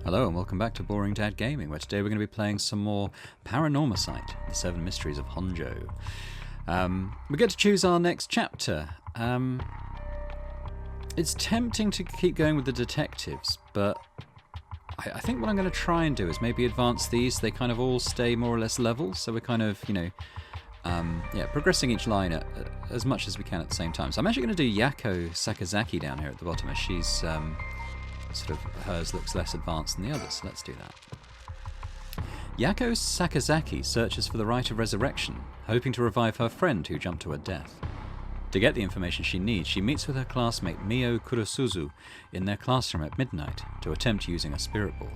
Hello and welcome back to Boring Dad Gaming, where today we're going to be playing some more Paranormasight, the Seven Mysteries of Honjo. We get to choose our next chapter. It's tempting to keep going with the detectives, but I think what I'm going to try and do is maybe advance these so they kind of all stay more or less level, so we're kind of, progressing each line as much as we can at the same time. So I'm actually going to do Yako Sakazaki down here at the bottom, as she's... hers looks less advanced than the others, so let's do that. Yako Sakazaki searches for the rite of resurrection, hoping to revive her friend who jumped to her death. To get the information she needs, she meets with her classmate Mio Kurosuzu in their classroom at midnight to attempt using a spirit board.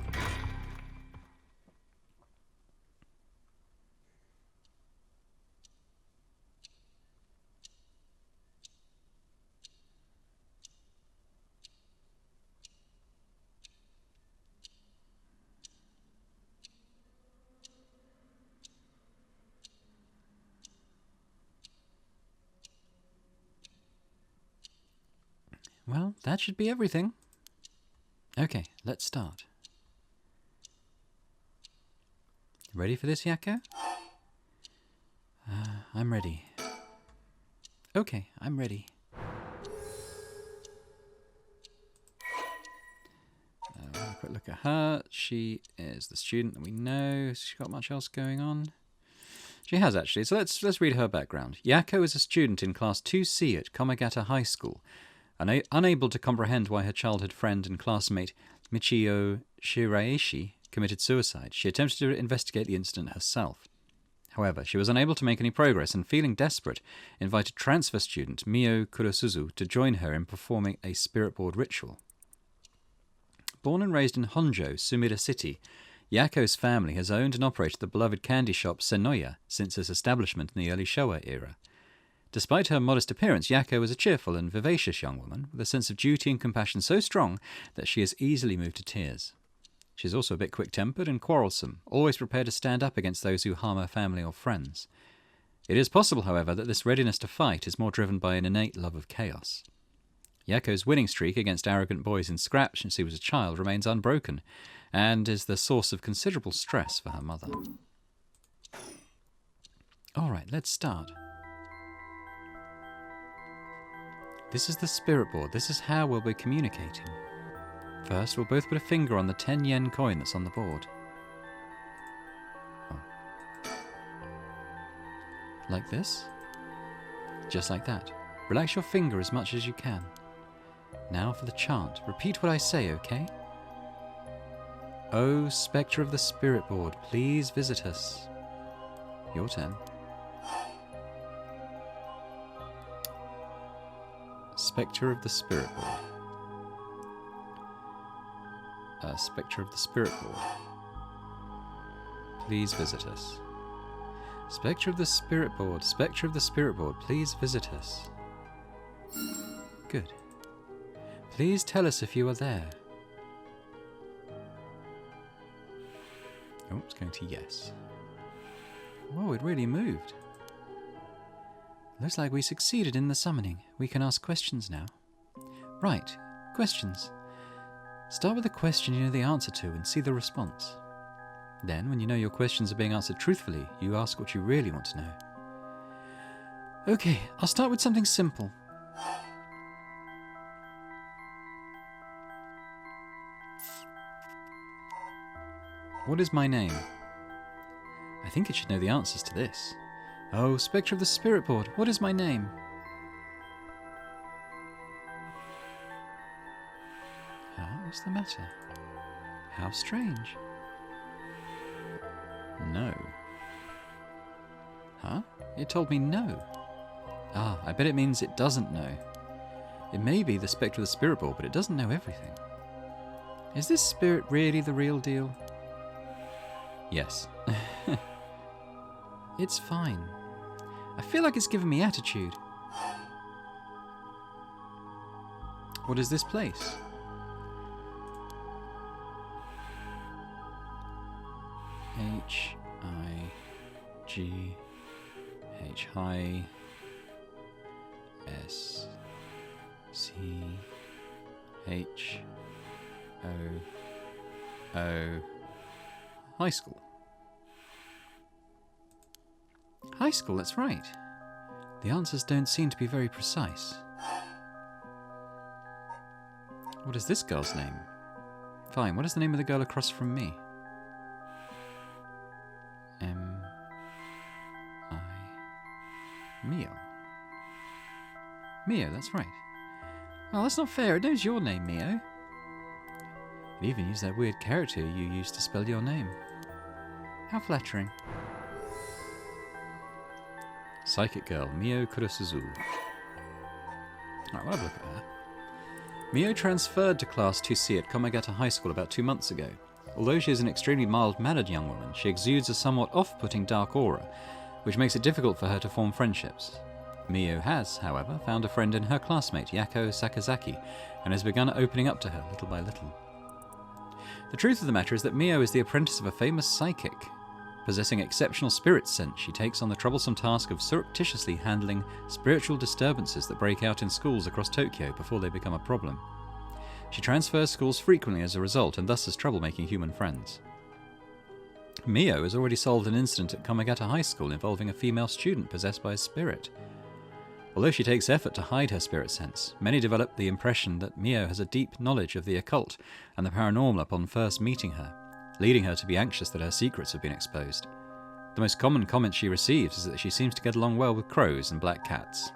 Well, that should be everything. Okay, let's start. Ready for this, Yako? I'm ready. Okay, I'm ready. A quick look at her. She is the student that we know. Has she got much else going on? She has, actually. So let's read her background. Yako is a student in Class 2C at Komagata High School. Unable to comprehend why her childhood friend and classmate Michio Shiraishi committed suicide, she attempted to investigate the incident herself. However, she was unable to make any progress and, feeling desperate, invited transfer student Mio Kurosuzu to join her in performing a spirit board ritual. Born and raised in Honjo, Sumida City, Yako's family has owned and operated the beloved candy shop Senoya since its establishment in the early Showa era. Despite her modest appearance, Yako is a cheerful and vivacious young woman with a sense of duty and compassion so strong that she is easily moved to tears. She is also a bit quick-tempered and quarrelsome, always prepared to stand up against those who harm her family or friends. It is possible, however, that this readiness to fight is more driven by an innate love of chaos. Yako's winning streak against arrogant boys in scraps since he was a child remains unbroken, and is the source of considerable stress for her mother. Alright, let's start. This is the spirit board. This is how we'll be communicating. First, we'll both put a finger on the 10 yen coin that's on the board. Oh. Like this? Just like that. Relax your finger as much as you can. Now for the chant. Repeat what I say, okay? Oh, spectre of the spirit board, please visit us. Your turn. Spectre of the Spirit Board. Spectre of the Spirit Board. Please visit us. Spectre of the Spirit Board. Spectre of the Spirit Board. Please visit us. Good. Please tell us if you are there. Oh, it's going to yes. Whoa, it really moved. Looks like we succeeded in the summoning. We can ask questions now. Right, questions. Start with a question you know the answer to and see the response. Then, when you know your questions are being answered truthfully, you ask what you really want to know. Okay, I'll start with something simple. What is my name? I think it should know the answers to this. Oh, Spectre of the Spirit Board, what is my name? What's the matter? How strange. No. Huh? It told me no. Ah, I bet it means it doesn't know. It may be the Spectre of the Spirit Board, but it doesn't know everything. Is this spirit really the real deal? Yes. It's fine. I feel like it's giving me attitude. What is this place? High-S-C-H-O-O-K. Oh. High school. High school, that's right. The answers don't seem to be very precise. What is this girl's name? Fine, what is the name of the girl across from me? Mio. Mio, that's right. Well, that's not fair. It knows your name, Mio. It even used that weird character you used to spell your name. How flattering. Psychic girl, Mio Kurosuzu. Alright, we'll have a look at her. Mio transferred to Class 2C at Komagata High School about 2 months ago. Although she is an extremely mild-mannered young woman, she exudes a somewhat off-putting dark aura, which makes it difficult for her to form friendships. Mio has, however, found a friend in her classmate, Yako Sakazaki, and has begun opening up to her little by little. The truth of the matter is that Mio is the apprentice of a famous psychic. Possessing exceptional spirit sense, she takes on the troublesome task of surreptitiously handling spiritual disturbances that break out in schools across Tokyo before they become a problem. She transfers schools frequently as a result, and thus has trouble making human friends. Mio has already solved an incident at Komagata High School involving a female student possessed by a spirit. Although she takes effort to hide her spirit sense, many develop the impression that Mio has a deep knowledge of the occult and the paranormal upon first meeting her, leading her to be anxious that her secrets have been exposed. The most common comment she receives is that she seems to get along well with crows and black cats.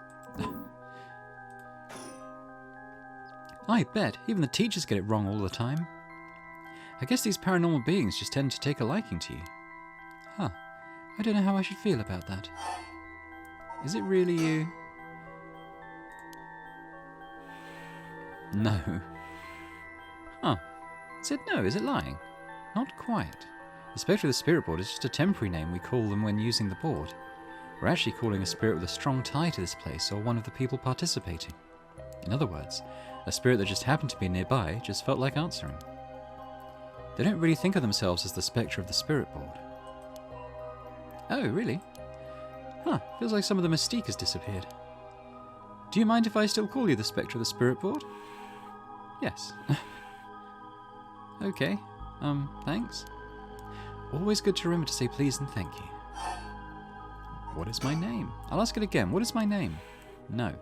I bet, even the teachers get it wrong all the time. I guess these paranormal beings just tend to take a liking to you. Huh. I don't know how I should feel about that. Is it really you? No. Huh. Is it no? Is it lying? Not quite. The Spectre of the Spirit Board is just a temporary name we call them when using the board. We're actually calling a spirit with a strong tie to this place or one of the people participating. In other words, a spirit that just happened to be nearby just felt like answering. They don't really think of themselves as the Spectre of the Spirit Board. Oh, really? Huh, feels like some of the mystique has disappeared. Do you mind if I still call you the Spectre of the Spirit Board? Yes. Okay, thanks. Always good to remember to say please and thank you. What is my name? I'll ask it again. What is my name? No.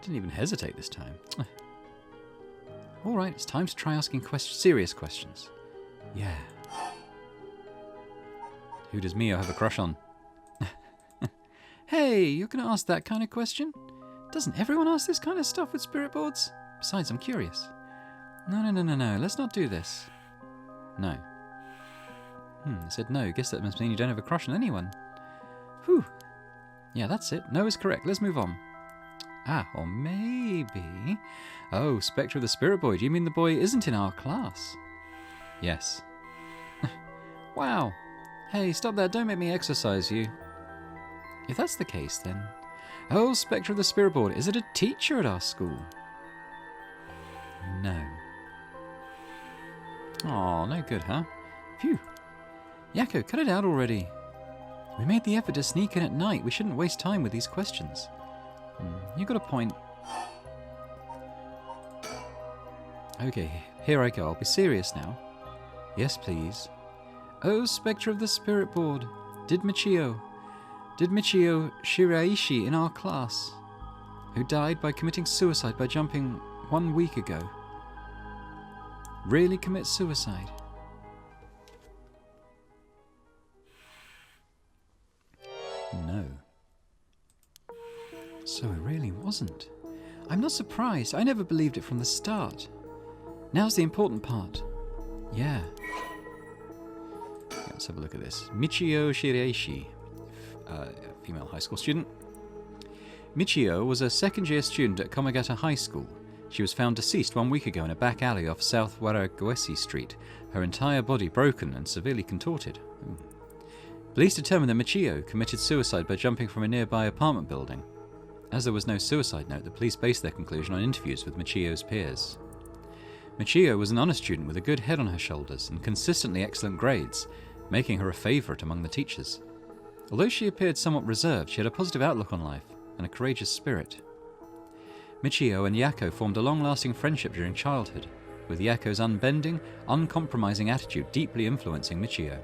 Didn't even hesitate this time. Alright, it's time to try asking serious questions. Yeah. Who does Mio have a crush on? Hey, you're going to ask that kind of question? Doesn't everyone ask this kind of stuff with spirit boards? Besides, I'm curious. No, let's not do this. No. I said no. Guess that must mean you don't have a crush on anyone. Whew. Yeah, that's it. No is correct. Let's move on. Ah, or maybe... Oh, Spectre of the Spirit Boy. Do you mean the boy isn't in our class? Yes. Wow. Hey, stop that. Don't make me exercise you. If that's the case, then... Oh, Spectre of the Spirit Board. Is it a teacher at our school? No. Oh, no good, huh? Phew. Yako, cut it out already. We made the effort to sneak in at night. We shouldn't waste time with these questions. You got a point. Okay, here I go. I'll be serious now. Yes, please. Oh, Spectre of the Spirit Board. Did Michio Shiraishi in our class, who died by committing suicide by jumping 1 week ago, really commit suicide? No. So it really wasn't. I'm not surprised. I never believed it from the start. Now's the important part. Yeah. Let's have a look at this. Michio Shiraishi, female high school student. Michio was a second-year student at Komagata High School. She was found deceased 1 week ago in a back alley off South Waragoesi Street, her entire body broken and severely contorted. Police determined that Michio committed suicide by jumping from a nearby apartment building. As there was no suicide note, the police based their conclusion on interviews with Michio's peers. Michio was an honest student with a good head on her shoulders and consistently excellent grades, making her a favourite among the teachers. Although she appeared somewhat reserved, she had a positive outlook on life and a courageous spirit. Michio and Yako formed a long-lasting friendship during childhood, with Yako's unbending, uncompromising attitude deeply influencing Michio.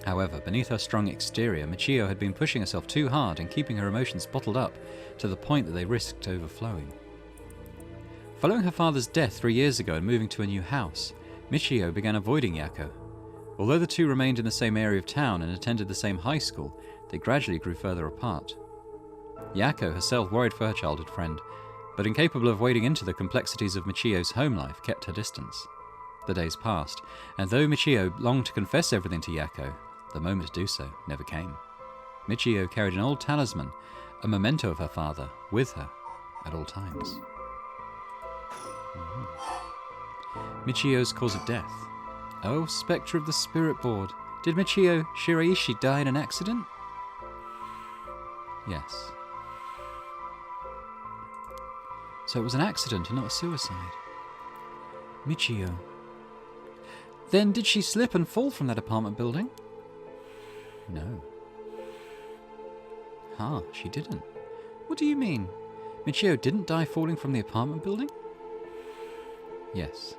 However, beneath her strong exterior, Michio had been pushing herself too hard and keeping her emotions bottled up to the point that they risked overflowing. Following her father's death 3 years ago and moving to a new house, Michio began avoiding Yako. Although the two remained in the same area of town and attended the same high school, they gradually grew further apart. Yako herself worried for her childhood friend, but incapable of wading into the complexities of Michio's home life, kept her distance. The days passed, and though Michio longed to confess everything to Yako, the moment to do so never came. Michio carried an old talisman, a memento of her father, with her at all times. Michio's cause of death. Oh, Spectre of the Spirit Board. Did Michio Shiraishi die in an accident? Yes. So it was an accident and not a suicide. Michio. Then did she slip and fall from that apartment building? No. She didn't. What do you mean? Michio didn't die falling from the apartment building? Yes.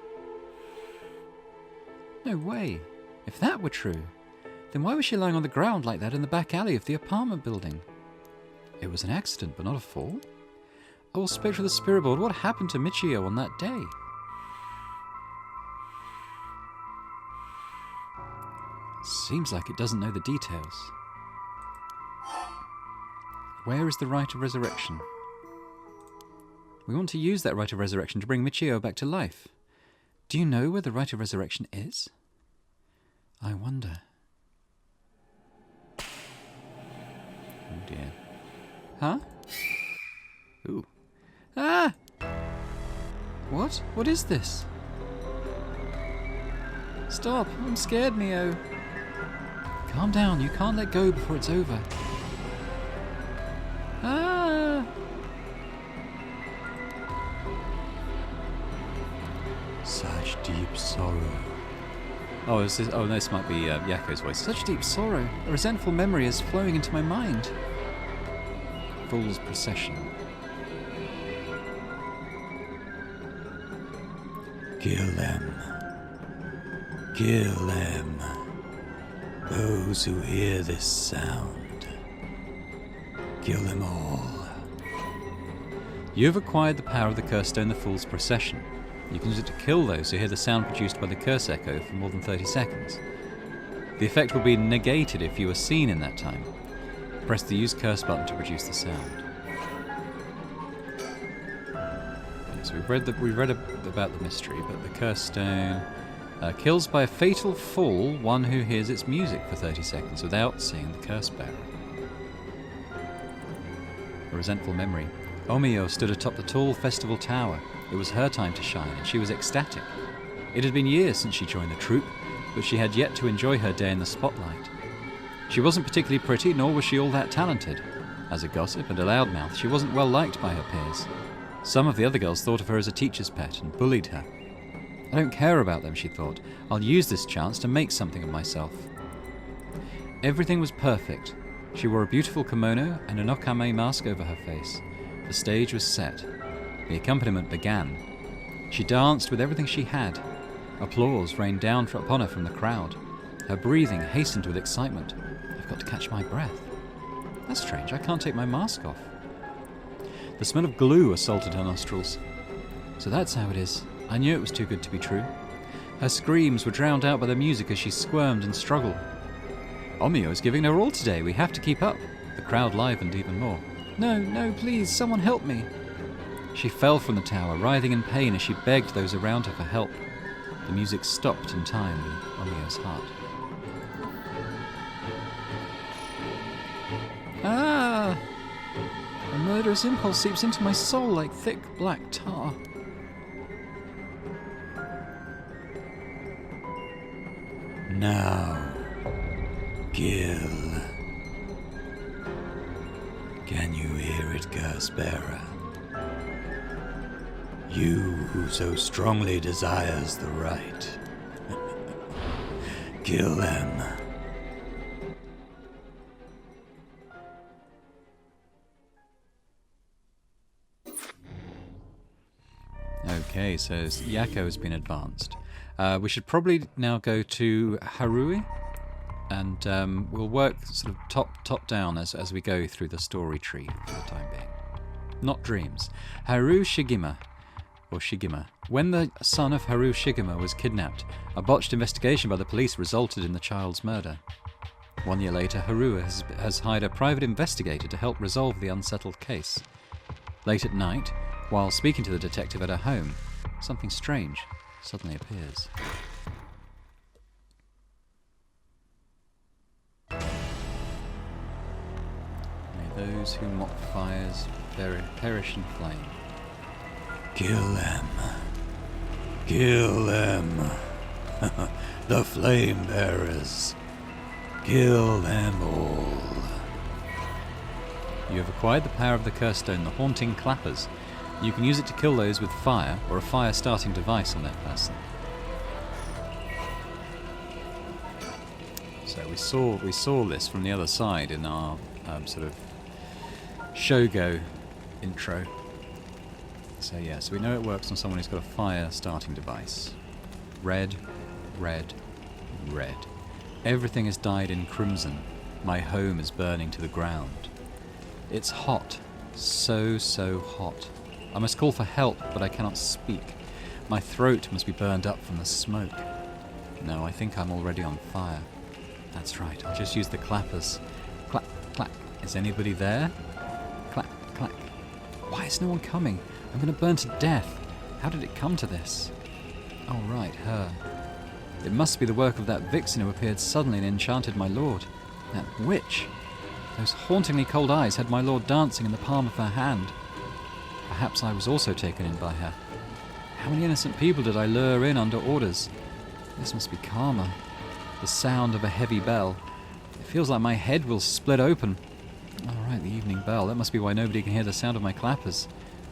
No way. If that were true, then why was she lying on the ground like that in the back alley of the apartment building? It was an accident, but not a fall? Oh, Spectre of the Spirit Board, what happened to Michio on that day? Seems like it doesn't know the details. Where is the Rite of Resurrection? We want to use that Rite of Resurrection to bring Michio back to life. Do you know where the Rite of Resurrection is? I wonder. Oh dear. Huh? Ooh. Ah! What? What is this? Stop! I'm scared, Mio. Calm down. You can't let go before it's over. Ah! Such deep sorrow. Oh, is this? Oh, this might be Yako's voice. Such deep sorrow. A resentful memory is flowing into my mind. Fool's procession. Kill them. Kill them. Those who hear this sound. Kill them all. You have acquired the power of the curse stone, the Fool's Procession. You can use it to kill those who hear the sound produced by the curse echo for more than 30 seconds. The effect will be negated if you are seen in that time. Press the Use Curse button to produce the sound. So we've read about the mystery, but the curse stone kills by a fatal fall one who hears its music for 30 seconds without seeing the curse bearer. A resentful memory. Omio stood atop the tall festival tower. It was her time to shine, and she was ecstatic. It had been years since she joined the troupe, but she had yet to enjoy her day in the spotlight. She wasn't particularly pretty, nor was she all that talented. As a gossip and a loudmouth, she wasn't well liked by her peers. Some of the other girls thought of her as a teacher's pet and bullied her. I don't care about them, she thought. I'll use this chance to make something of myself. Everything was perfect. She wore a beautiful kimono and an okame mask over her face. The stage was set. The accompaniment began. She danced with everything she had. Applause rained down upon her from the crowd. Her breathing hastened with excitement. I've got to catch my breath. That's strange, I can't take my mask off. The smell of glue assaulted her nostrils. So that's how it is. I knew it was too good to be true. Her screams were drowned out by the music as she squirmed and struggled. Omio is giving her all today. We have to keep up. The crowd livened even more. No, please, someone help me. She fell from the tower, writhing in pain as she begged those around her for help. The music stopped in time with Omio's heart. Ah! A murderous impulse seeps into my soul like thick black tar. Now, kill. Can you hear it, curse bearer? You who so strongly desires the right. Kill them. Okay, so Yako has been advanced. We should probably now go to Harui, and we'll work sort of top down as we go through the story tree for the time being. Not dreams. Haru Shigima, or Shigima. When the son of Haru Shigima was kidnapped, a botched investigation by the police resulted in the child's murder. 1 year later, Haru has hired a private investigator to help resolve the unsettled case. Late at night, while speaking to the detective at her home, something strange suddenly appears. May those who mock fires perish in flame. Kill them. Kill them. The flame bearers. Kill them all. You have acquired the power of the curse stone, the Haunting Clappers. You can use it to kill those with fire or a fire-starting device on their person. So we saw this from the other side in our sort of Shogo intro. So yes, we know it works on someone who's got a fire-starting device. Red, red, red. Everything is dyed in crimson. My home is burning to the ground. It's hot. So hot. I must call for help, but I cannot speak. My throat must be burned up from the smoke. No, I think I'm already on fire. That's right, I'll just use the clappers. Clack, clack. Is anybody there? Clack, clack. Why is no one coming? I'm going to burn to death. How did it come to this? Oh, right, her. It must be the work of that vixen who appeared suddenly and enchanted my lord. That witch. Those hauntingly cold eyes had my lord dancing in the palm of her hand. Perhaps I was also taken in by her. How many innocent people did I lure in under orders? This must be karma. The sound of a heavy bell. It feels like my head will split open. All right, the evening bell. That must be why nobody can hear the sound of my clappers.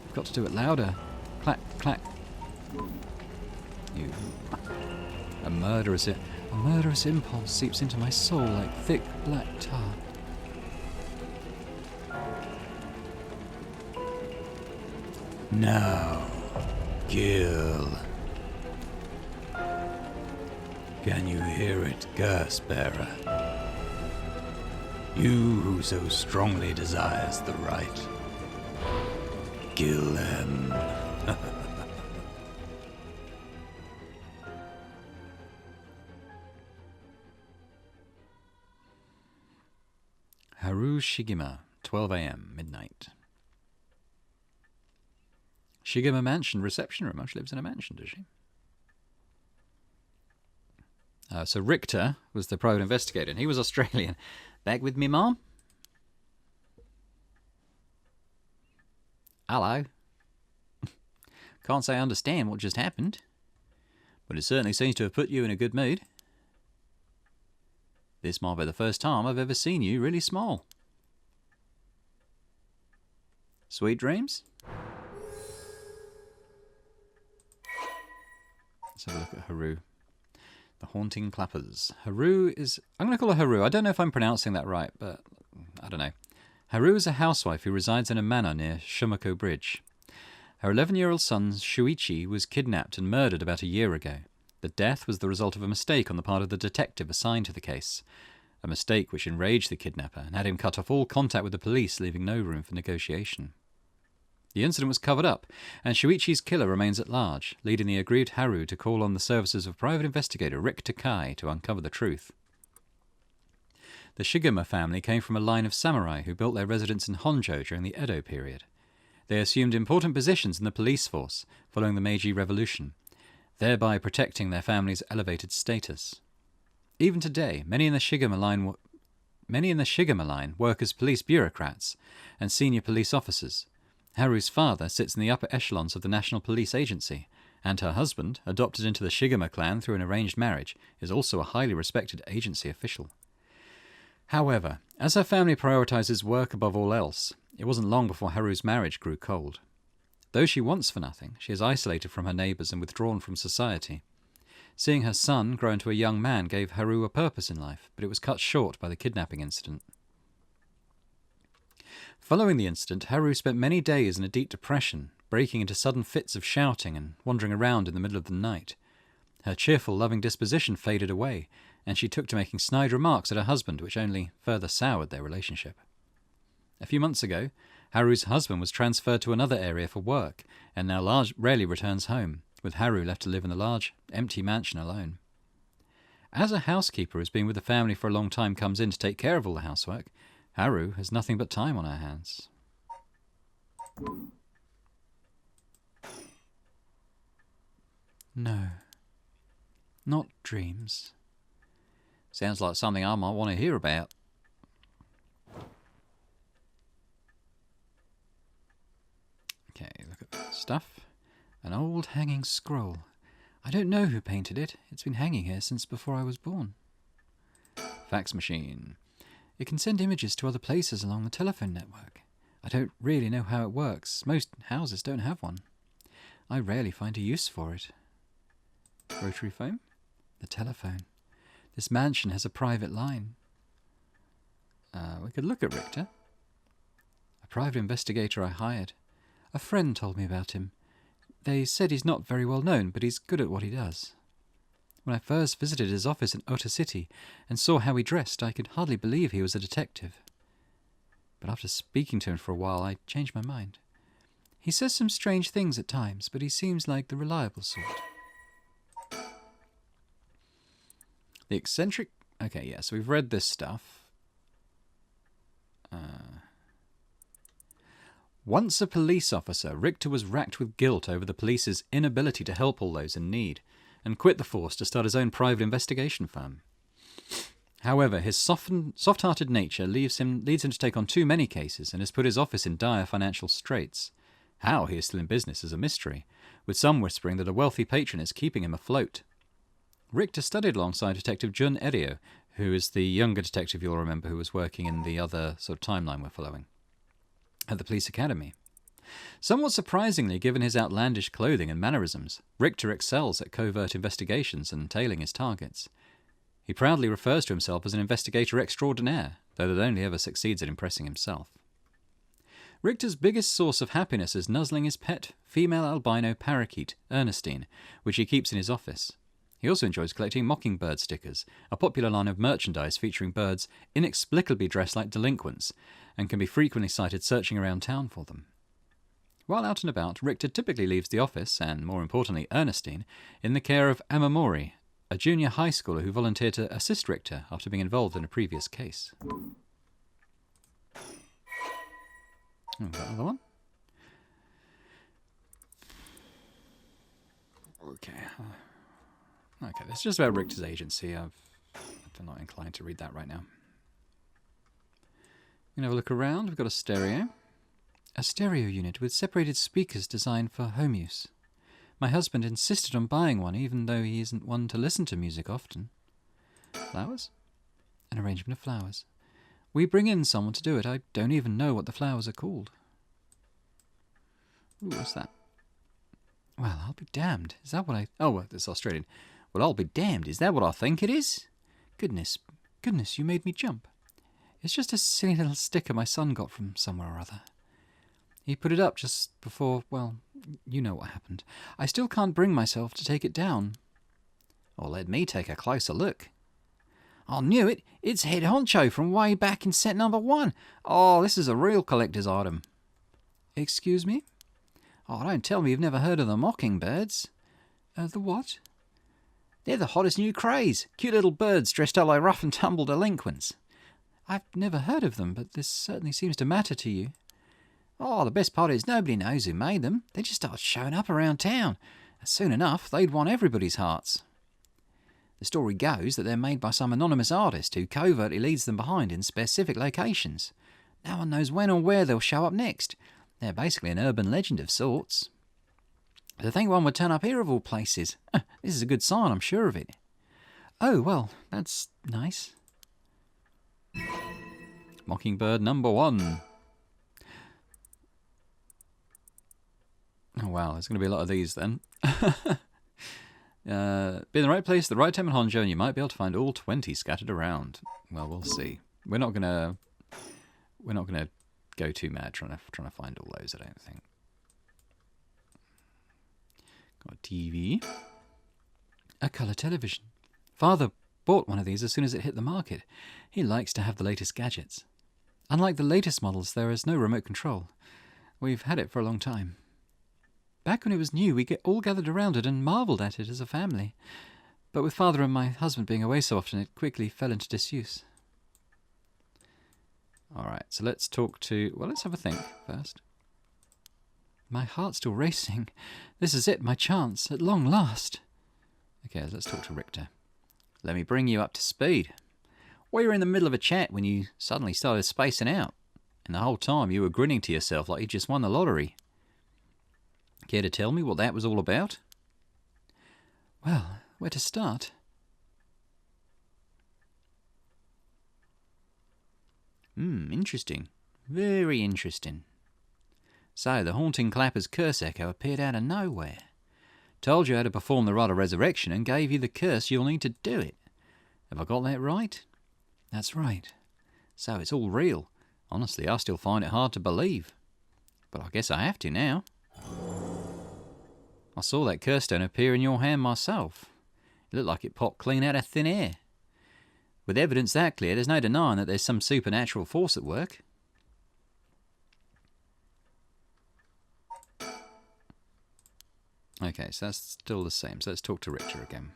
I've got to do it louder. Clack, clack. You. A murderous impulse seeps into my soul like thick black tar. Now, kill. Can you hear it, curse bearer? You who so strongly desires the right. Kill them. Haru Shigima, 12 a.m., midnight. Shigima Mansion, reception room. Oh, she lives in a mansion, does she? So Richter was the private investigator, and he was Australian. Back with me, Mom? Hello. Can't say I understand what just happened, but it certainly seems to have put you in a good mood. This might be the first time I've ever seen you really small. Sweet dreams? Let's have a look at Haru. The Haunting Clappers. Haru is... I'm going to call her Haru. I don't know if I'm pronouncing that right, but I don't know. Haru is a housewife who resides in a manor near Shumako Bridge. Her 11-year-old son, Shuichi, was kidnapped and murdered about a year ago. The death was the result of a mistake on the part of the detective assigned to the case. A mistake which enraged the kidnapper and had him cut off all contact with the police, leaving no room for negotiation. The incident was covered up, and Shuichi's killer remains at large, leading the aggrieved Haru to call on the services of private investigator Rick Takai to uncover the truth. The Shigema family came from a line of samurai who built their residence in Honjo during the Edo period. They assumed important positions in the police force following the Meiji Revolution, thereby protecting their family's elevated status. Even today, many in the Shigema line work as police bureaucrats and senior police officers. Haru's father sits in the upper echelons of the National Police Agency, and her husband, adopted into the Shigema clan through an arranged marriage, is also a highly respected agency official. However, as her family prioritizes work above all else, it wasn't long before Haru's marriage grew cold. Though she wants for nothing, she is isolated from her neighbours and withdrawn from society. Seeing her son grow into a young man gave Haru a purpose in life, but it was cut short by the kidnapping incident. Following the incident, Haru spent many days in a deep depression, breaking into sudden fits of shouting and wandering around in the middle of the night. Her cheerful, loving disposition faded away, and she took to making snide remarks at her husband, which only further soured their relationship. A few months ago, Haru's husband was transferred to another area for work, and now rarely returns home, with Haru left to live in the large, empty mansion alone. As a housekeeper who's been with the family for a long time comes in to take care of all the housework, Haru has nothing but time on her hands. No. Not dreams. Sounds like something I might want to hear about. Okay, look at that stuff. An old hanging scroll. I don't know who painted it. It's been hanging here since before I was born. Fax machine. It can send images to other places along the telephone network. I don't really know how it works. Most houses don't have one. I rarely find a use for it. Rotary phone? The telephone. This mansion has a private line. We could look at Richter. A private investigator I hired. A friend told me about him. They said he's not very well known, but he's good at what he does. When I first visited his office in Ota City and saw how he dressed, I could hardly believe he was a detective. But after speaking to him for a while, I changed my mind. He says some strange things at times, but he seems like the reliable sort. The eccentric... Okay, yeah, so we've read this stuff. Once a police officer, Richter was racked with guilt over the police's inability to help all those in need, and quit the force to start his own private investigation firm. However, his soft-hearted nature leads him to take on too many cases and has put his office in dire financial straits. How he is still in business is a mystery, with some whispering that a wealthy patron is keeping him afloat. Richter studied alongside Detective Jun Erio, who is the younger detective you'll remember who was working in the other sort of timeline we're following, at the police academy. Somewhat surprisingly, given his outlandish clothing and mannerisms, Richter excels at covert investigations and tailing his targets. He proudly refers to himself as an investigator extraordinaire, though that only ever succeeds at impressing himself. Richter's biggest source of happiness is nuzzling his pet, female albino parakeet, Ernestine, which he keeps in his office. He also enjoys collecting mockingbird stickers, a popular line of merchandise featuring birds inexplicably dressed like delinquents, and can be frequently sighted searching around town for them. While out and about, Richter typically leaves the office, and more importantly Ernestine, in the care of Amamori, a junior high schooler who volunteered to assist Richter after being involved in a previous case. Got another one? Okay. Okay, this is just about Richter's agency. I'm not inclined to read that right now. You can have a look around. We've got a stereo. A stereo unit with separated speakers designed for home use. My husband insisted on buying one, even though he isn't one to listen to music often. Flowers? An arrangement of flowers. We bring in someone to do it. I don't even know what the flowers are called. Ooh, what's that? Well, I'll be damned. Is that what I... Oh, well, it's Australian. Well, I'll be damned. Is that what I think it is? Goodness, you made me jump. It's just a silly little sticker my son got from somewhere or other. He put it up just before, well, you know what happened. I still can't bring myself to take it down. Well, let me take a closer look. I knew it. It's Head Honcho from way back in set number 1. Oh, this is a real collector's item. Excuse me? Oh, don't tell me you've never heard of the mockingbirds. The what? They're the hottest new craze. Cute little birds dressed up like rough and tumble delinquents. I've never heard of them, but this certainly seems to matter to you. Oh, the best part is nobody knows who made them. They just start showing up around town. Soon enough, they'd won everybody's hearts. The story goes that they're made by some anonymous artist who covertly leaves them behind in specific locations. No one knows when or where they'll show up next. They're basically an urban legend of sorts. To think one would turn up here of all places. This is a good sign, I'm sure of it. Oh, well, that's nice. Mockingbird number 1. Oh, wow, there's going to be a lot of these then. Be in the right place at the right time in Honjo, and you might be able to find all 20 scattered around. Well, we'll see. We're not gonna go too mad trying to find all those, I don't think. Got a TV. A colour television. Father bought one of these as soon as it hit the market. He likes to have the latest gadgets. Unlike the latest models, there is no remote control. We've had it for a long time. Back when it was new, we all gathered around it and marvelled at it as a family. But with Father and my husband being away so often, it quickly fell into disuse. All right, so let's let's have a think first. My heart's still racing. This is it, my chance, at long last. Okay, let's talk to Richter. Let me bring you up to speed. We were in the middle of a chat when you suddenly started spacing out. And the whole time you were grinning to yourself like you just won the lottery. Care to tell me what that was all about? Well, where to start? Interesting. Very interesting. So, the haunting clapper's curse echo appeared out of nowhere. Told you how to perform the rite of resurrection and gave you the curse you'll need to do it. Have I got that right? That's right. So it's all real. Honestly, I still find it hard to believe. But I guess I have to now. I saw that curse stone appear in your hand myself. It looked like it popped clean out of thin air. With evidence that clear, there's no denying that there's some supernatural force at work. Okay, so that's still the same. So let's talk to Richter again.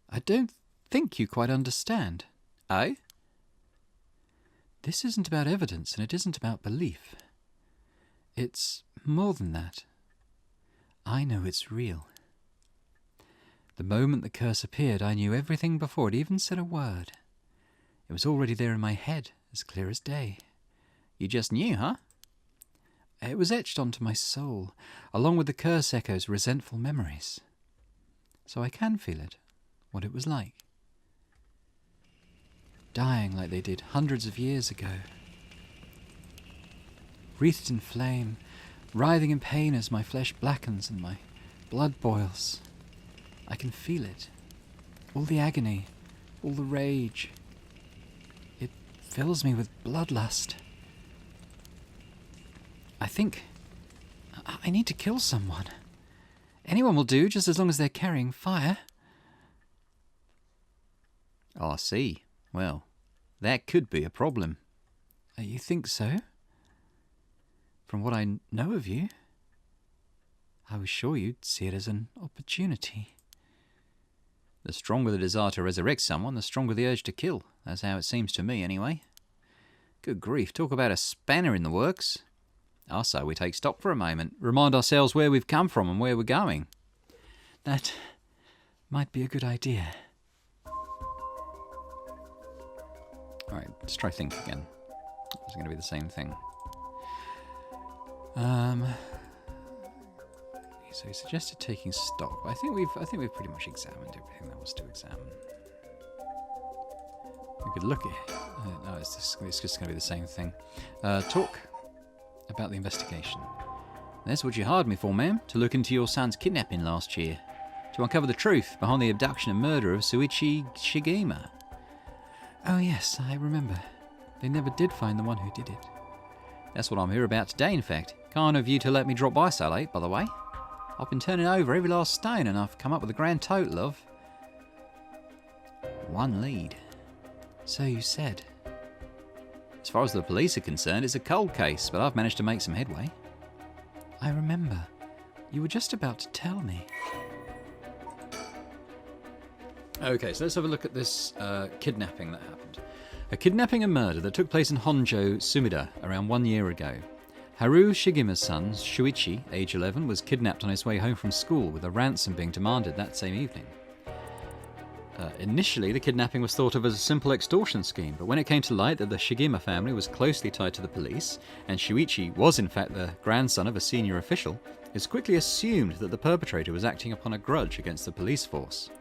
I don't think you quite understand. Oh? This isn't about evidence, and it isn't about belief. It's more than that. I know it's real. The moment the curse appeared, I knew everything before it even said a word. It was already there in my head, as clear as day. You just knew, huh? It was etched onto my soul, along with the curse echo's resentful memories. So I can feel it, what it was like. Dying like they did hundreds of years ago. Wreathed in flame, writhing in pain as my flesh blackens and my blood boils. I can feel it. All the agony, all the rage. It fills me with bloodlust. I think I need to kill someone. Anyone will do, just as long as they're carrying fire. Oh, I see. Well, that could be a problem. You think so? From what I know of you, I was sure you'd see it as an opportunity. The stronger the desire to resurrect someone, the stronger the urge to kill. That's how it seems to me, anyway. Good grief, talk about a spanner in the works. I say we take stock for a moment, remind ourselves where we've come from and where we're going. That might be a good idea. Alright, let's try think again. It's going to be the same thing. So he suggested taking stock, but I think we've pretty much examined everything there was to examine. We could look at no, it's just going to be the same thing. Talk about the investigation. That's what you hired me for, ma'am, to look into your son's kidnapping last year, to uncover the truth behind the abduction and murder of Shuichi Shigema. Oh yes, I remember. They never did find the one who did it. That's what I'm here about today, in fact. Kind of you to let me drop by so late, by the way. I've been turning over every last stone and I've come up with a grand total of 1 lead. So you said. As far as the police are concerned, it's a cold case, but I've managed to make some headway. I remember. You were just about to tell me. Okay, so let's have a look at this kidnapping that happened. A kidnapping and murder that took place in Honjo, Sumida, around 1 year ago. Haru Shigima's son, Shuichi, age 11, was kidnapped on his way home from school, with a ransom being demanded that same evening. Initially, the kidnapping was thought of as a simple extortion scheme, but when it came to light that the Shigema family was closely tied to the police, and Shuichi was in fact the grandson of a senior official, it was quickly assumed that the perpetrator was acting upon a grudge against the police force.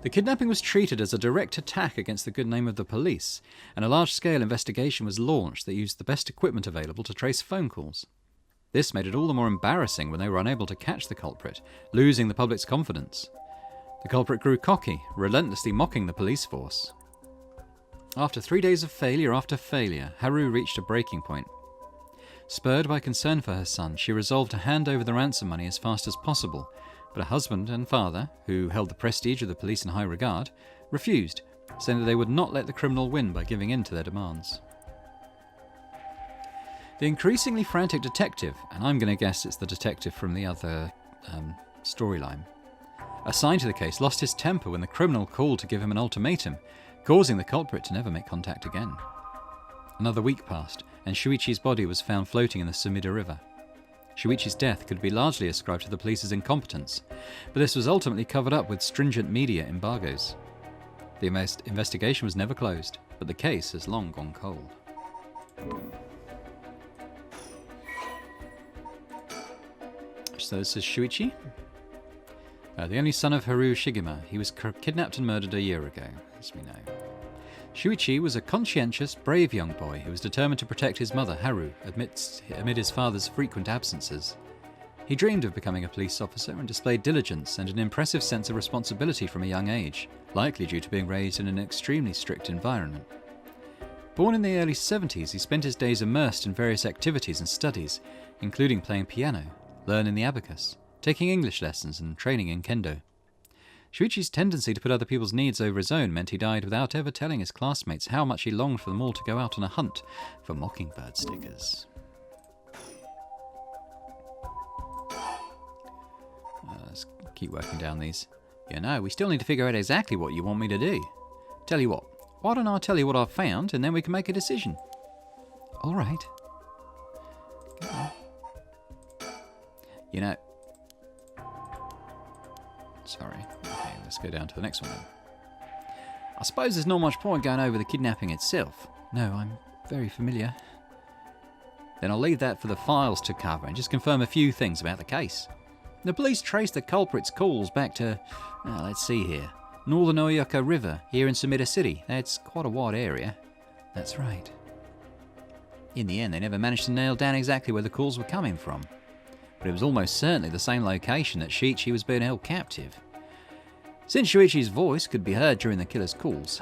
The kidnapping was treated as a direct attack against the good name of the police, and a large-scale investigation was launched that used the best equipment available to trace phone calls. This made it all the more embarrassing when they were unable to catch the culprit, losing the public's confidence. The culprit grew cocky, relentlessly mocking the police force. After 3 days of failure after failure, Haru reached a breaking point. Spurred by concern for her son, she resolved to hand over the ransom money as fast as possible, but her husband and father, who held the prestige of the police in high regard, refused, saying that they would not let the criminal win by giving in to their demands. The increasingly frantic detective, and I'm going to guess it's the detective from the other storyline, assigned to the case, lost his temper when the criminal called to give him an ultimatum, causing the culprit to never make contact again. Another week passed, and Shuichi's body was found floating in the Sumida River. Shuichi's death could be largely ascribed to the police's incompetence, but this was ultimately covered up with stringent media embargoes. The investigation was never closed, but the case has long gone cold. So this is Shuichi. The only son of Haru Shigema, he was kidnapped and murdered a year ago, as we know. Shuichi was a conscientious, brave young boy who was determined to protect his mother, Haru, amid his father's frequent absences. He dreamed of becoming a police officer and displayed diligence and an impressive sense of responsibility from a young age, likely due to being raised in an extremely strict environment. Born in the early 70s, he spent his days immersed in various activities and studies, including playing piano, learning the abacus, taking English lessons and training in kendo. Shuichi's tendency to put other people's needs over his own meant he died without ever telling his classmates how much he longed for them all to go out on a hunt for mockingbird stickers. Let's keep working down these. You know, we still need to figure out exactly what you want me to do. Tell you what, why don't I tell you what I've found and then we can make a decision? All right. Go on. You know... Sorry. Okay, let's go down to the next one then. I suppose there's not much point going over the kidnapping itself. No, I'm very familiar. Then I'll leave that for the files to cover and just confirm a few things about the case. The police traced the culprit's calls back to, let's see here, Northern Oyaka River, here in Sumida City. That's quite a wide area. That's right. In the end, they never managed to nail down exactly where the calls were coming from. But it was almost certainly the same location that Shuichi was being held captive. Since Shuichi's voice could be heard during the killer's calls,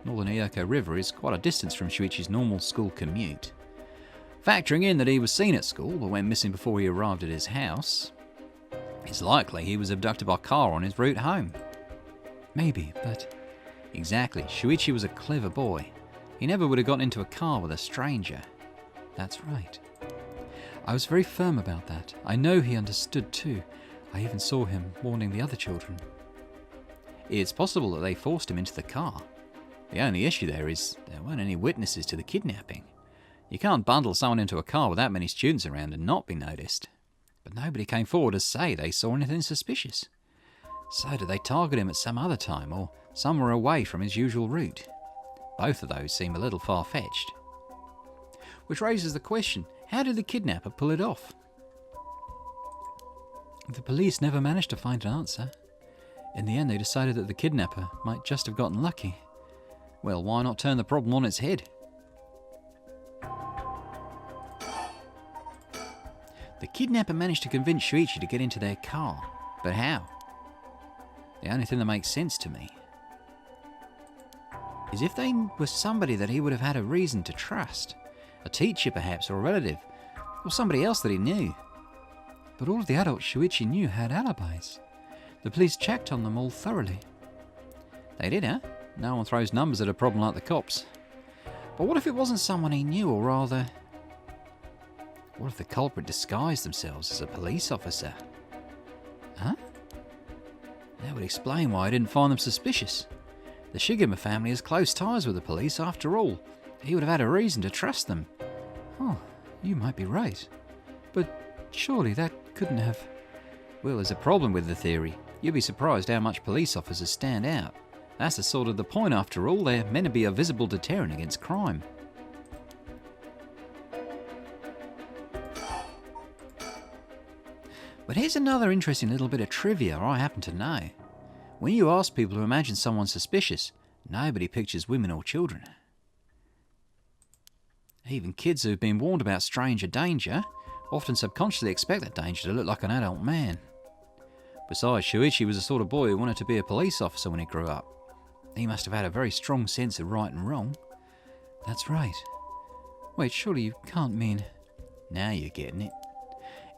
Northern Oyaka River is quite a distance from Shuichi's normal school commute. Factoring in that he was seen at school but went missing before he arrived at his house, it's likely he was abducted by car on his route home. Maybe, but... Exactly, Shuichi was a clever boy. He never would have gotten into a car with a stranger. That's right. I was very firm about that. I know he understood too. I even saw him warning the other children. It's possible that they forced him into the car. The only issue there is there weren't any witnesses to the kidnapping. You can't bundle someone into a car with that many students around and not be noticed. But nobody came forward to say they saw anything suspicious. So did they target him at some other time or somewhere away from his usual route? Both of those seem a little far-fetched. Which raises the question, how did the kidnapper pull it off? The police never managed to find an answer. In the end, they decided that the kidnapper might just have gotten lucky. Well, why not turn the problem on its head? The kidnapper managed to convince Shuichi to get into their car. But how? The only thing that makes sense to me is if they were somebody that he would have had a reason to trust. A teacher perhaps, or a relative, or somebody else that he knew. But all of the adults Shuichi knew had alibis. The police checked on them all thoroughly. They did, huh? No one throws numbers at a problem like the cops. But what if it wasn't someone he knew, or rather... What if the culprit disguised themselves as a police officer? Huh? That would explain why I didn't find them suspicious. The Shigema family has close ties with the police after all. He would have had a reason to trust them. Oh, you might be right. But surely that couldn't have... Well, there's a problem with the theory. You'd be surprised how much police officers stand out. That's the sort of the point after all. They're meant to be a visible deterrent against crime. But here's another interesting little bit of trivia I happen to know. When you ask people to imagine someone suspicious, nobody pictures women or children. Even kids who've been warned about stranger danger often subconsciously expect that danger to look like an adult man. Besides, Shuichi was the sort of boy who wanted to be a police officer when he grew up. He must have had a very strong sense of right and wrong. That's right. Wait, surely you can't mean... Now you're getting it.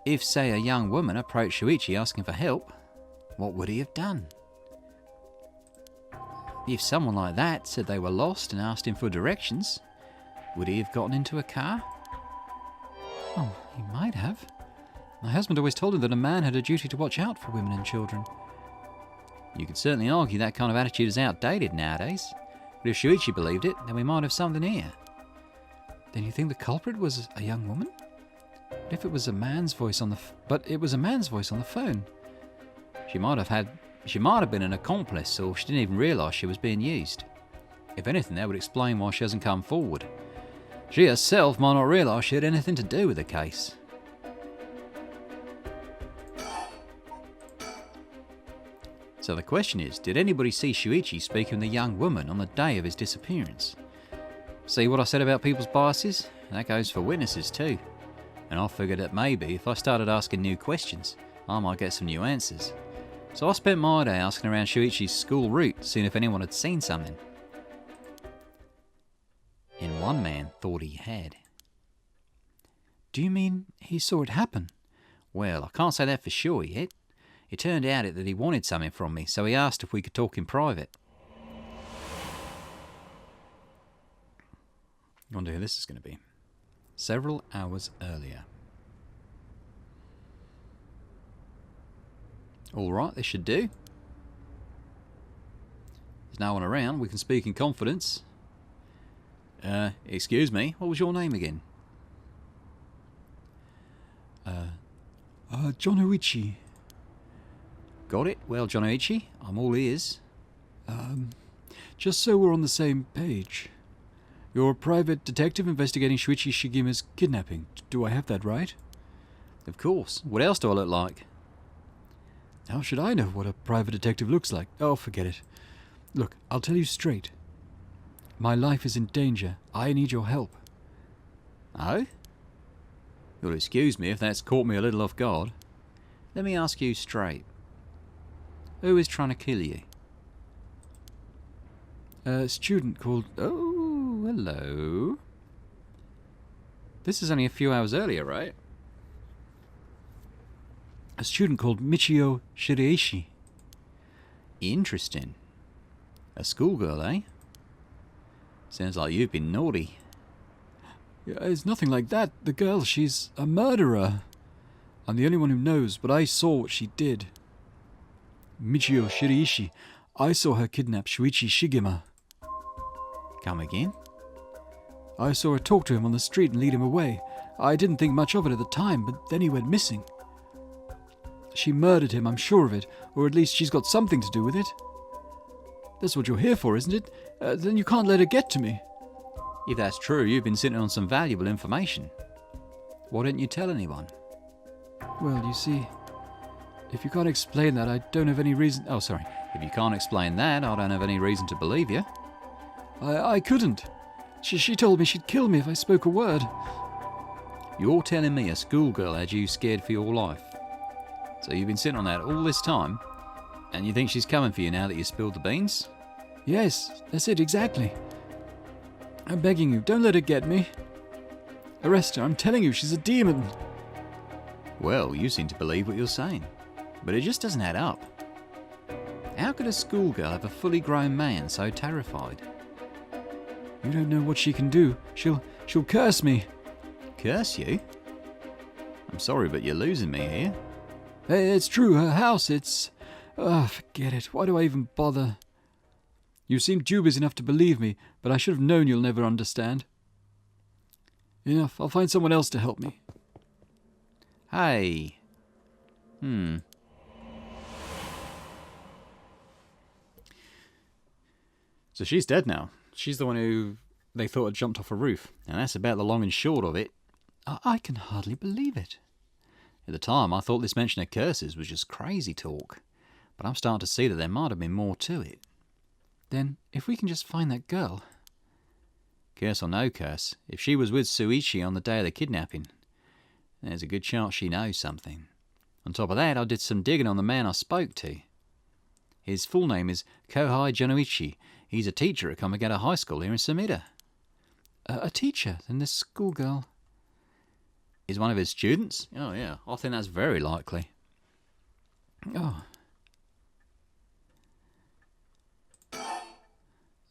If, say, a young woman approached Shuichi asking for help, what would he have done? If someone like that said they were lost and asked him for directions, would he have gotten into a car? Oh, he might have. My husband always told him that a man had a duty to watch out for women and children. You could certainly argue that kind of attitude is outdated nowadays. But if Shuichi believed it, then we might have something here. Then you think the culprit was a young woman? What if it was a man's voice on the... But it was a man's voice on the phone. She might have been an accomplice, or she didn't even realise she was being used. If anything, that would explain why she hasn't come forward. She herself might not realise she had anything to do with the case. So the question is, did anybody see Shuichi speaking with the young woman on the day of his disappearance? See what I said about people's biases? That goes for witnesses too. And I figured that maybe if I started asking new questions, I might get some new answers. So I spent my day asking around Shuichi's school route, seeing if anyone had seen something. And one man thought he had. Do you mean he saw it happen? Well, I can't say that for sure yet. It turned out that he wanted something from me, so he asked if we could talk in private. I wonder who this is going to be. Several hours earlier. Alright, this should do. There's no one around, we can speak in confidence. Excuse me, what was your name again? Jonoichi. Got it? Well, Jonoichi, I'm all ears. Just so we're on the same page. You're a private detective investigating Shuichi Shigima's kidnapping. Do I have that right? Of course. What else do I look like? How should I know what a private detective looks like? Oh, forget it. Look, I'll tell you straight. My life is in danger. I need your help. Oh? You'll excuse me if that's caught me a little off guard. Let me ask you straight. Who is trying to kill you? A student called... Oh, hello. This is only a few hours earlier, right? A student called Michio Shiraishi. Interesting. A schoolgirl, eh? Sounds like you've been naughty. Yeah, it's nothing like that. The girl, she's a murderer. I'm the only one who knows, but I saw what she did. Michio Shiraishi. I saw her kidnap Shuichi Shigema. Come again? I saw her talk to him on the street and lead him away. I didn't think much of it at the time, but then he went missing. She murdered him, I'm sure of it, or at least she's got something to do with it. That's what you're here for, isn't it? Then you can't let her get to me. If that's true, you've been sitting on some valuable information. Why didn't you tell anyone? Well, you see, if you can't explain that, I don't have any reason... Oh, sorry. If you can't explain that, I don't have any reason to believe you. I couldn't. She told me she'd kill me if I spoke a word. You're telling me a schoolgirl had you scared for your life? So you've been sitting on that all this time, and you think she's coming for you now that you spilled the beans? Yes, that's it, exactly. I'm begging you, don't let her get me. Arrest her, I'm telling you, she's a demon. Well, you seem to believe what you're saying, but it just doesn't add up. How could a schoolgirl have a fully grown man so terrified? You don't know what she can do. She'll curse me. Curse you? I'm sorry, but you're losing me here. Hey, it's true, her house, it's... Oh, forget it. Why do I even bother? You seem dubious enough to believe me, but I should have known you'll never understand. Enough, I'll find someone else to help me. Hey. So she's dead now. She's the one who they thought had jumped off a roof. And that's about the long and short of it. I can hardly believe it. At the time, I thought this mention of curses was just crazy talk. But I'm starting to see that there might have been more to it. Then, if we can just find that girl... Curse or no curse, if she was with Shuichi on the day of the kidnapping, there's a good chance she knows something. On top of that, I did some digging on the man I spoke to. His full name is Kohai Jonoichi. He's a teacher at Komagata High School here in Sumida. A teacher than this schoolgirl. Is one of his students? Oh, yeah. I think that's very likely. Oh.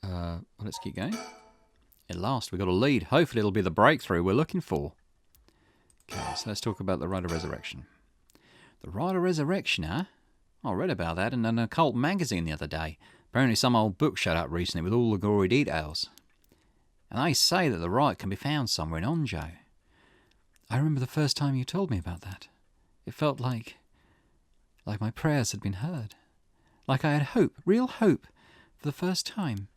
Well, let's keep going. At last, we got a lead. Hopefully it'll be the breakthrough we're looking for. Okay, so let's talk about the Rite of Resurrection. The Rite of Resurrection, huh? I read about that in an occult magazine the other day. Apparently some old book showed up recently with all the gory details. And they say that the rite can be found somewhere in Honjo. I remember the first time you told me about that. It felt like my prayers had been heard. Like I had hope, real hope, for the first time.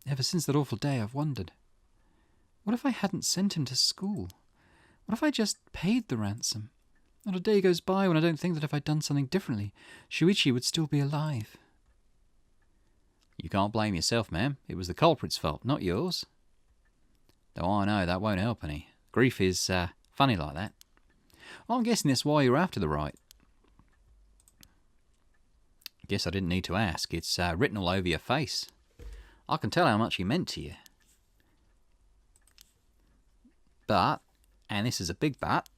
Ever since that awful day, I've wondered. What if I hadn't sent him to school? What if I just paid the ransom? Not a day goes by when I don't think that if I'd done something differently, Shuichi would still be alive. You can't blame yourself, ma'am. It was the culprit's fault, not yours. Though I know that won't help any. Grief is funny like that. I'm guessing that's why you're after the rite. Guess I didn't need to ask. It's written all over your face. I can tell how much he meant to you. But, and this is a big but,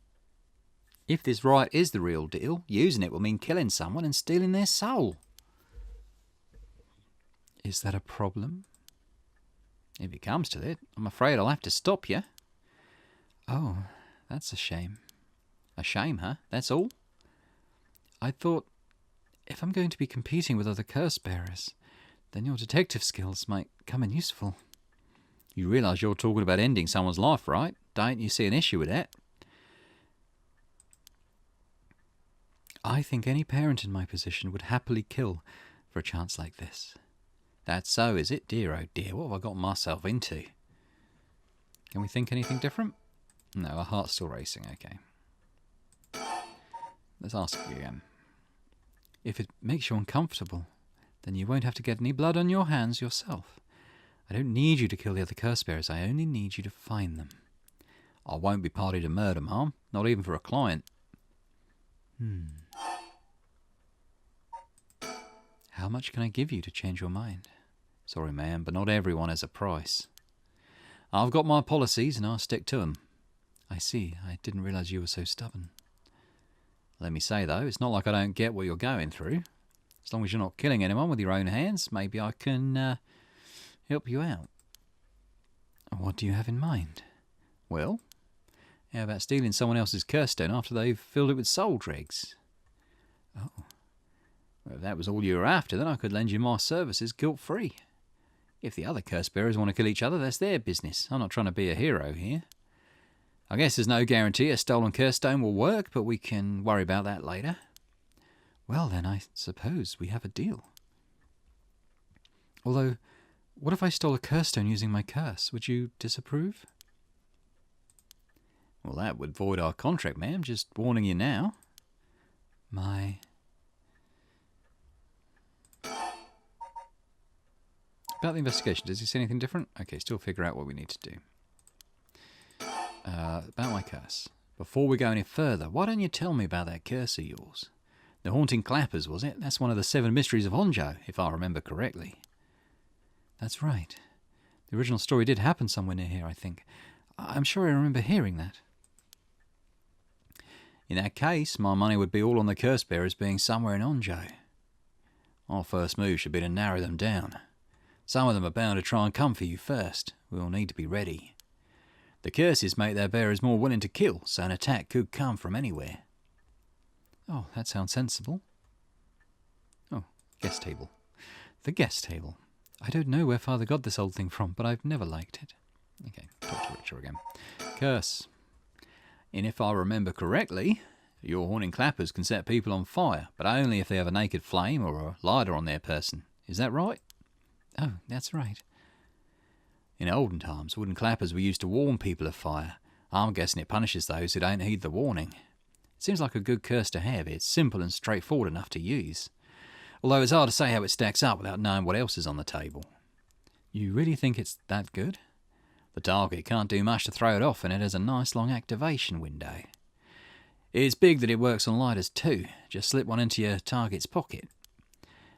if this rite is the real deal, using it will mean killing someone and stealing their soul. Is that a problem? If it comes to it, I'm afraid I'll have to stop you. Oh, that's a shame. A shame, huh? That's all? I thought, if I'm going to be competing with other curse bearers, then your detective skills might come in useful. You realise you're talking about ending someone's life, right? Don't you see an issue with that? I think any parent in my position would happily kill for a chance like this. That's so, is it? Dear, oh dear, what have I got myself into? Can we think anything different? No, our heart's still racing, okay. Let's ask you again. If it makes you uncomfortable, then you won't have to get any blood on your hands yourself. I don't need you to kill the other curse bearers, I only need you to find them. I won't be party to murder, Ma'am, not even for a client. How much can I give you to change your mind? Sorry, ma'am, but not everyone has a price. I've got my policies and I'll stick to them. I see. I didn't realise you were so stubborn. Let me say, though, it's not like I don't get what you're going through. As long as you're not killing anyone with your own hands, maybe I can help you out. What do you have in mind? Well, how about stealing someone else's curse stone after they've filled it with soul dregs? Oh. Well, if that was all you were after, then I could lend you my services guilt-free. If the other curse bearers want to kill each other, that's their business. I'm not trying to be a hero here. I guess there's no guarantee a stolen curse stone will work, but we can worry about that later. Well, then, I suppose we have a deal. Although, what if I stole a curse stone using my curse? Would you disapprove? Well, that would void our contract, ma'am. Just warning you now. About the investigation, does he say anything different? Okay, still figure out what we need to do. About my curse. Before we go any further, why don't you tell me about that curse of yours? The Haunting Clappers, was it? That's one of the Seven Mysteries of Honjo, if I remember correctly. That's right. The original story did happen somewhere near here, I think. I'm sure I remember hearing that. In that case, my money would be all on the curse bearers being somewhere in Honjo. Our first move should be to narrow them down. Some of them are bound to try and come for you first. We'll need to be ready. The curses make their bearers more willing to kill, so an attack could come from anywhere. Oh, that sounds sensible. Oh, guest table. The guest table. I don't know where Father got this old thing from, but I've never liked it. Okay, talk to Richard again. Curse. And if I remember correctly, your Haunting Clappers can set people on fire, but only if they have a naked flame or a lighter on their person. Is that right? Oh, that's right. In olden times, wooden clappers were used to warn people of fire. I'm guessing it punishes those who don't heed the warning. It seems like a good curse to have. It's simple and straightforward enough to use. Although it's hard to say how it stacks up without knowing what else is on the table. You really think it's that good? The target can't do much to throw it off, and it has a nice long activation window. It's big that it works on lighters too. Just slip one into your target's pocket.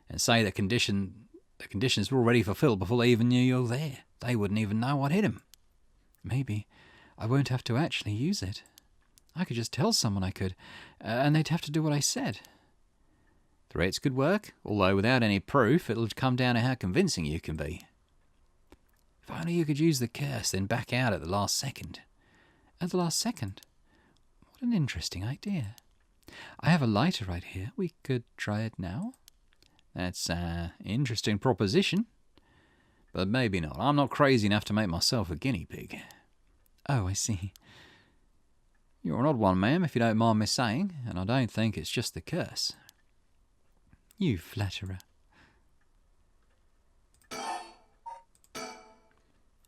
And say the conditions were already fulfilled before they even knew you're there. They wouldn't even know what hit him. Maybe I won't have to actually use it. I could just tell someone I could, and they'd have to do what I said. Threats could work, although without any proof, it'll come down to how convincing you can be. If only you could use the curse, then back out at the last second. At the last second? What an interesting idea. I have a lighter right here. We could try it now. That's an interesting proposition. But maybe not. I'm not crazy enough to make myself a guinea pig. Oh, I see. You're an odd one, ma'am, if you don't mind me saying, and I don't think it's just the curse. You flatterer.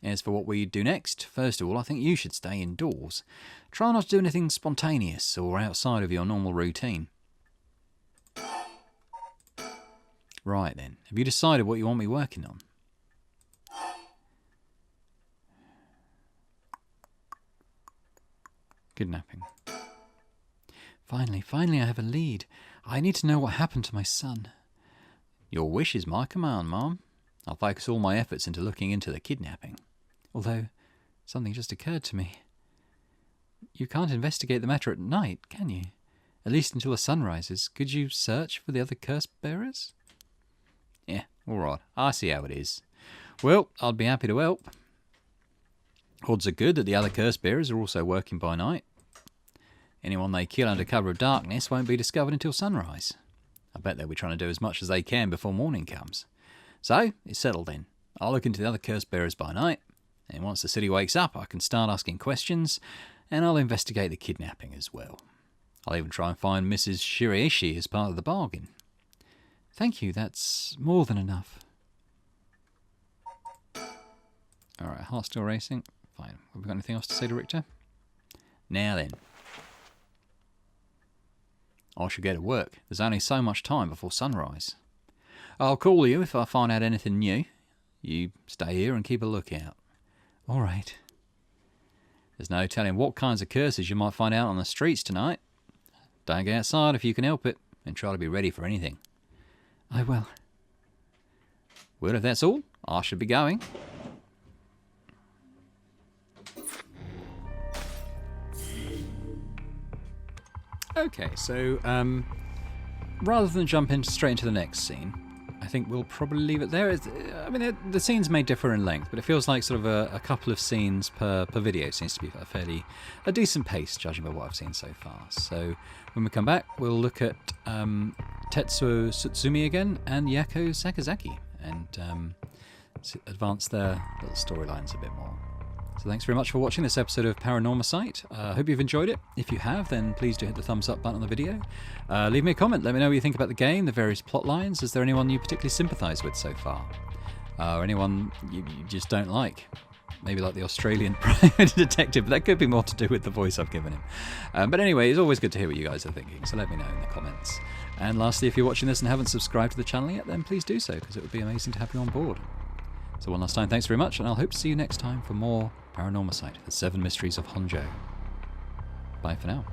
As for what we do next, first of all, I think you should stay indoors. Try not to do anything spontaneous or outside of your normal routine. Right then, have you decided what you want me working on? Kidnapping. Finally, I have a lead. I need to know what happened to my son. Your wish is my command, Mom. I'll focus all my efforts into looking into the kidnapping. Although, something just occurred to me. You can't investigate the matter at night, can you? At least until the sun rises. Could you search for the other curse bearers? Yeah, all right. I see how it is. Well, I'd be happy to help. Odds are good that the other curse bearers are also working by night. Anyone they kill under cover of darkness won't be discovered until sunrise. I bet they'll be trying to do as much as they can before morning comes. So, it's settled then. I'll look into the other curse bearers by night, and once the city wakes up, I can start asking questions, and I'll investigate the kidnapping as well. I'll even try and find Mrs. Shiraishi as part of the bargain. Thank you, that's more than enough. Alright, heart still racing. Fine. Have we got anything else to say to Richter? Now then. I should get to work. There's only so much time before sunrise. I'll call you if I find out anything new. You stay here and keep a lookout. All right. There's no telling what kinds of curses you might find out on the streets tonight. Don't go outside if you can help it, and try to be ready for anything. I will. Well, if that's all, I should be going. Okay, so rather than jump straight into the next scene, I think we'll probably leave it there. I mean, the scenes may differ in length, but it feels like sort of a couple of scenes per video seems to be a decent pace, judging by what I've seen so far. So when we come back, we'll look at Tetsuo Tsutsumi again and Yako Sakazaki and advance their little storylines a bit more. So thanks very much for watching this episode of Paranormasight. I hope you've enjoyed it. If you have, then please do hit the thumbs up button on the video. Leave me a comment. Let me know what you think about the game, the various plot lines. Is there anyone you particularly sympathise with so far? Or anyone you just don't like? Maybe like the Australian private detective, but that could be more to do with the voice I've given him. But anyway, it's always good to hear what you guys are thinking, so let me know in the comments. And lastly, if you're watching this and haven't subscribed to the channel yet, then please do so, because it would be amazing to have you on board. So one last time, thanks very much, and I'll hope to see you next time for more Paranormasight, the Seven Mysteries of Honjo. Bye for now.